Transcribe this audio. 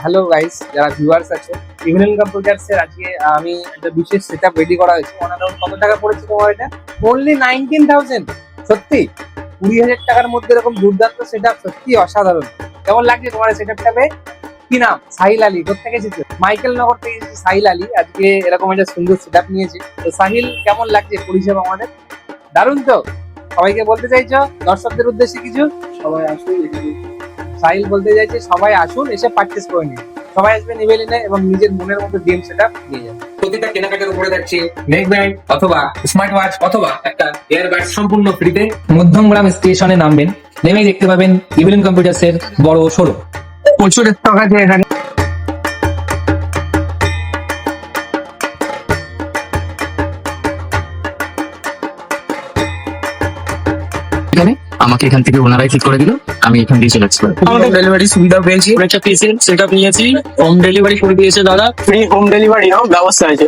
Hello guys, যারা viewers আছে, evening কম্পিউটার্সের আজকে আমি একটা বিশেষ সেটআপ রেডি করা হয়েছে। অনারাউন্ড কত টাকা পড়েছে তোমার এটা? অনলি 19,000। সত্যি 20,000 টাকার মধ্যে এরকম দুর্দান্ত সেটআপ, সত্যি অসাধারণ। কেমন লাগছে তোমার সেটআপটা পেয়ে? কি নাম? সাহিল আলী। কোথেকে এসেছো? মাইকেল নগর থেকে এসেছি সাহিল আলী। আজকে এরকম একটা সুন্দর সেটআপ নিয়েছি। তো সাহিল, কেমন লাগছে পরিষেবা আমাদের? দারুণ তো। সবাইকে বলতে চাইছো দর্শকদের উদ্দেশ্যে কিছু? সবাই আসুন এখানে। সাহিল বলতে চাইছে সবাই আসুন, এসে পারচেস করে নিন। সবাই আসবেন ইভেলিনে এবং নিজের মনের মতো গেম সেটআপ নিয়ে যাবেন। প্রতিটা কেনাকাটার উপরে থাকছে নেক ব্যান্ড অথবা স্মার্ট ওয়াচ অথবা একটা এয়ারবাড সম্পূর্ণ ফ্রিতে। মধ্যমগ্রাম স্টেশনে নামবেন, নেমেই দেখতে পাবেন ইভিনিং কম্পিউটার্সের বড় শোরুম। প্রচুর স্টক আছে এখানে। এখানে আমাকে এখান থেকে ওনারাই ঠিক করে দিল, আমি এখান দিয়ে চলে যাচ্ছি। আমাদের ডেলিভারি সুবিধা পেয়েছি, একটা পিসি সেটআপ নিয়েছি, হোম ডেলিভারি করে দিয়েছে দাদা, ফ্রি হোম ডেলিভারি ব্যবস্থা আছে।